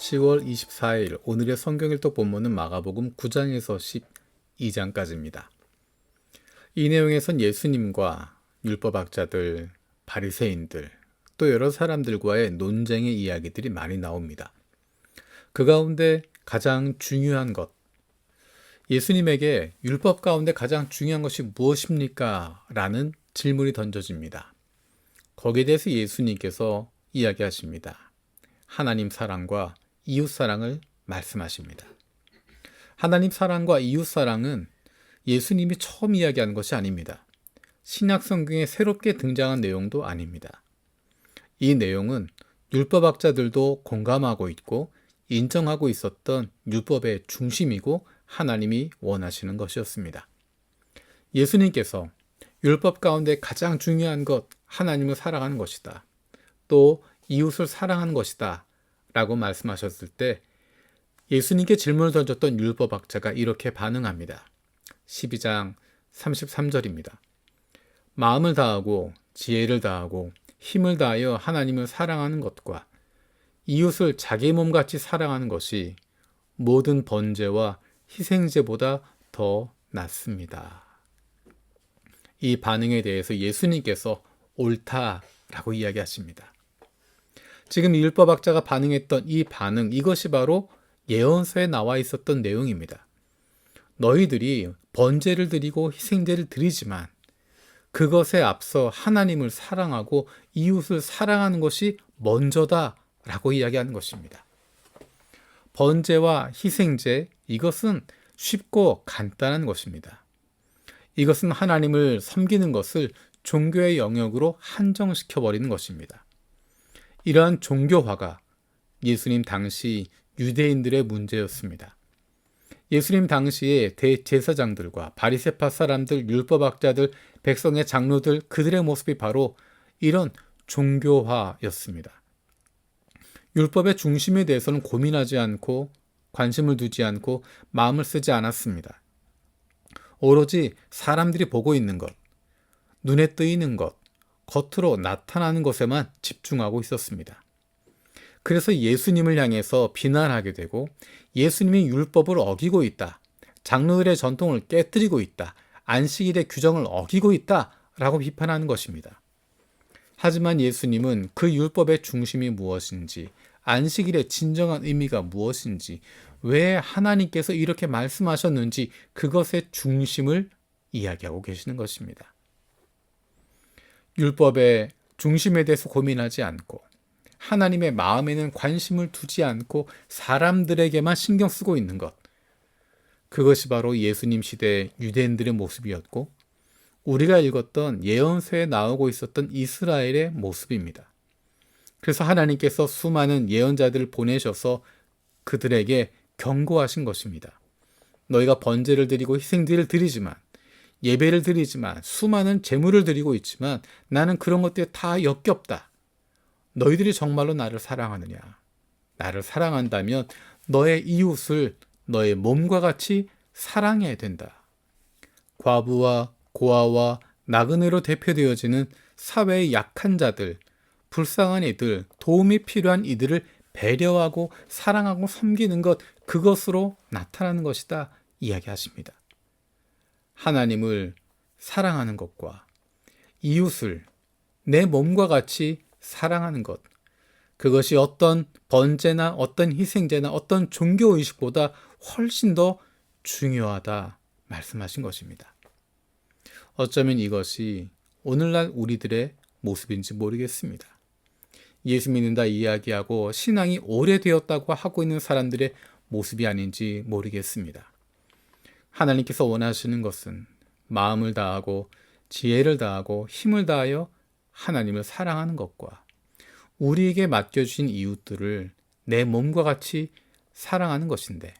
10월 24일 오늘의 성경일독 본문은 마가복음 9장에서 12장까지입니다. 이 내용에선 예수님과 율법학자들, 바리새인들, 또 여러 사람들과의 논쟁의 이야기들이 많이 나옵니다. 그 가운데 가장 중요한 것, 예수님에게 율법 가운데 가장 중요한 것이 무엇입니까? 라는 질문이 던져집니다. 거기에 대해서 예수님께서 이야기하십니다. 하나님 사랑과 이웃 사랑을 말씀하십니다. 하나님 사랑과 이웃 사랑은 예수님이 처음 이야기하는 것이 아닙니다. 신약 성경에 새롭게 등장한 내용도 아닙니다. 이 내용은 율법학자들도 공감하고 있고 인정하고 있었던 율법의 중심이고 하나님이 원하시는 것이었습니다. 예수님께서 율법 가운데 가장 중요한 것, 하나님을 사랑하는 것이다. 또 이웃을 사랑하는 것이다. 라고 말씀하셨을 때 예수님께 질문을 던졌던 율법학자가 이렇게 반응합니다. 12장 33절입니다. 마음을 다하고 지혜를 다하고 힘을 다하여 하나님을 사랑하는 것과 이웃을 자기 몸같이 사랑하는 것이 모든 번제와 희생제보다 더 낫습니다. 이 반응에 대해서 예수님께서 옳다라고 이야기하십니다. 지금 율법학자가 반응했던 이 반응, 이것이 바로 예언서에 나와 있었던 내용입니다. 너희들이 번제를 드리고 희생제를 드리지만 그것에 앞서 하나님을 사랑하고 이웃을 사랑하는 것이 먼저다라고 이야기하는 것입니다. 번제와 희생제, 이것은 쉽고 간단한 것입니다. 이것은 하나님을 섬기는 것을 종교의 영역으로 한정시켜버리는 것입니다. 이러한 종교화가 예수님 당시 유대인들의 문제였습니다. 예수님 당시에 대제사장들과 바리새파 사람들, 율법학자들, 백성의 장로들, 그들의 모습이 바로 이런 종교화였습니다. 율법의 중심에 대해서는 고민하지 않고 관심을 두지 않고 마음을 쓰지 않았습니다. 오로지 사람들이 보고 있는 것, 눈에 뜨이는 것, 겉으로 나타나는 것에만 집중하고 있었습니다. 그래서 예수님을 향해서 비난하게 되고 예수님이 율법을 어기고 있다, 장로들의 전통을 깨뜨리고 있다, 안식일의 규정을 어기고 있다라고 비판하는 것입니다. 하지만 예수님은 그 율법의 중심이 무엇인지, 안식일의 진정한 의미가 무엇인지, 왜 하나님께서 이렇게 말씀하셨는지 그것의 중심을 이야기하고 계시는 것입니다. 율법의 중심에 대해서 고민하지 않고 하나님의 마음에는 관심을 두지 않고 사람들에게만 신경 쓰고 있는 것, 그것이 바로 예수님 시대의 유대인들의 모습이었고 우리가 읽었던 예언서에 나오고 있었던 이스라엘의 모습입니다. 그래서 하나님께서 수많은 예언자들을 보내셔서 그들에게 경고하신 것입니다. 너희가 번제를 드리고 희생제를 드리지만, 예배를 드리지만, 수많은 제물을 드리고 있지만 나는 그런 것들이 다 역겹다. 너희들이 정말로 나를 사랑하느냐? 나를 사랑한다면 너의 이웃을 너의 몸과 같이 사랑해야 된다. 과부와 고아와 나그네로 대표되어지는 사회의 약한 자들, 불쌍한 이들, 도움이 필요한 이들을 배려하고 사랑하고 섬기는 것, 그것으로 나타나는 것이다 이야기하십니다. 하나님을 사랑하는 것과 이웃을 내 몸과 같이 사랑하는 것, 그것이 어떤 번제나 어떤 희생제나 어떤 종교의식보다 훨씬 더 중요하다 말씀하신 것입니다. 어쩌면 이것이 오늘날 우리들의 모습인지 모르겠습니다. 예수 믿는다 이야기하고 신앙이 오래되었다고 하고 있는 사람들의 모습이 아닌지 모르겠습니다. 하나님께서 원하시는 것은 마음을 다하고 지혜를 다하고 힘을 다하여 하나님을 사랑하는 것과 우리에게 맡겨주신 이웃들을 내 몸과 같이 사랑하는 것인데,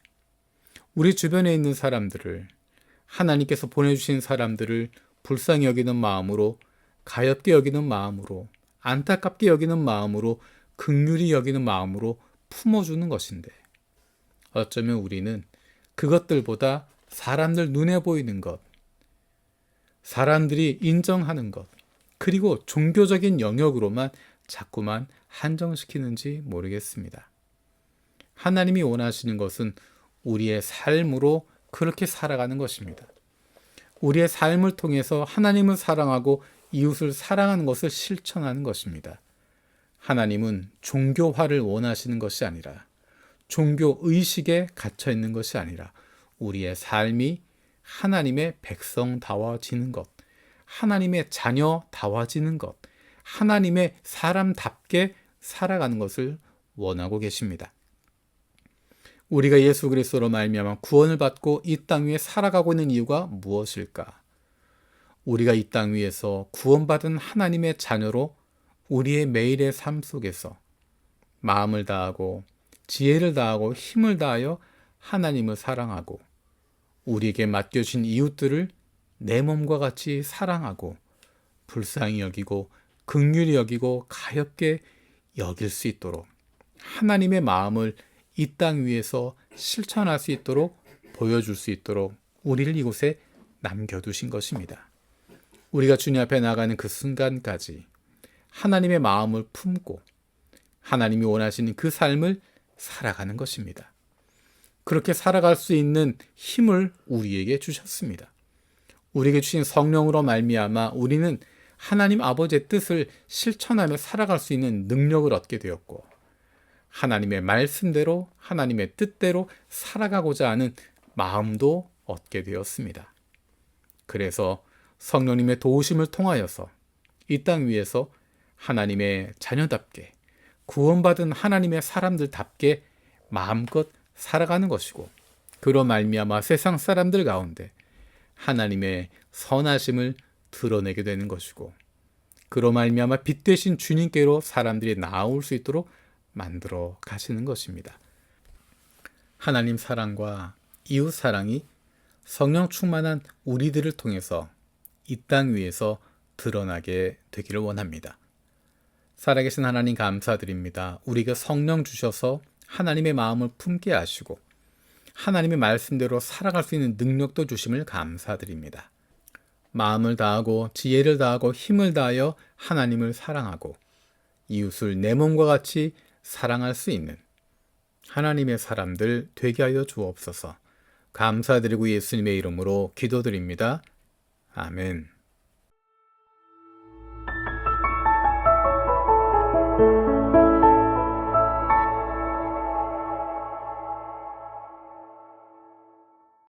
우리 주변에 있는 사람들을, 하나님께서 보내주신 사람들을 불쌍히 여기는 마음으로, 가엾게 여기는 마음으로, 안타깝게 여기는 마음으로, 긍휼히 여기는 마음으로 품어주는 것인데, 어쩌면 우리는 그것들보다 사람들 눈에 보이는 것, 사람들이 인정하는 것, 그리고 종교적인 영역으로만 자꾸만 한정시키는지 모르겠습니다. 하나님이 원하시는 것은 우리의 삶으로 그렇게 살아가는 것입니다. 우리의 삶을 통해서 하나님을 사랑하고 이웃을 사랑하는 것을 실천하는 것입니다. 하나님은 종교화를 원하시는 것이 아니라, 종교 의식에 갇혀 있는 것이 아니라, 우리의 삶이 하나님의 백성다워지는 것, 하나님의 자녀다워지는 것, 하나님의 사람답게 살아가는 것을 원하고 계십니다. 우리가 예수 그리스도로 말미암아 구원을 받고 이 땅 위에 살아가고 있는 이유가 무엇일까? 우리가 이 땅 위에서 구원받은 하나님의 자녀로 우리의 매일의 삶 속에서 마음을 다하고 지혜를 다하고 힘을 다하여 하나님을 사랑하고 우리에게 맡겨진 이웃들을 내 몸과 같이 사랑하고 불쌍히 여기고 긍휼히 여기고 가엾게 여길 수 있도록 하나님의 마음을 이 땅 위에서 실천할 수 있도록 보여줄 수 있도록 우리를 이곳에 남겨두신 것입니다. 우리가 주님 앞에 나가는 그 순간까지 하나님의 마음을 품고 하나님이 원하시는 그 삶을 살아가는 것입니다. 그렇게 살아갈 수 있는 힘을 우리에게 주셨습니다. 우리에게 주신 성령으로 말미암아 우리는 하나님 아버지의 뜻을 실천하며 살아갈 수 있는 능력을 얻게 되었고, 하나님의 말씀대로 하나님의 뜻대로 살아가고자 하는 마음도 얻게 되었습니다. 그래서 성령님의 도우심을 통하여서 이 땅 위에서 하나님의 자녀답게 구원받은 하나님의 사람들답게 마음껏 살아가는 것이고, 그로 말미암아 세상 사람들 가운데 하나님의 선하심을 드러내게 되는 것이고, 그로 말미암아 빛 되신 주님께로 사람들이 나아올 수 있도록 만들어 가시는 것입니다. 하나님 사랑과 이웃 사랑이 성령 충만한 우리들을 통해서 이 땅 위에서 드러나게 되기를 원합니다. 살아계신 하나님 감사드립니다. 우리가 성령 주셔서 하나님의 마음을 품게 하시고 하나님의 말씀대로 살아갈 수 있는 능력도 주심을 감사드립니다. 마음을 다하고 지혜를 다하고 힘을 다하여 하나님을 사랑하고 이웃을 내 몸과 같이 사랑할 수 있는 하나님의 사람들 되게 하여 주옵소서. 감사드리고 예수님의 이름으로 기도드립니다. 아멘.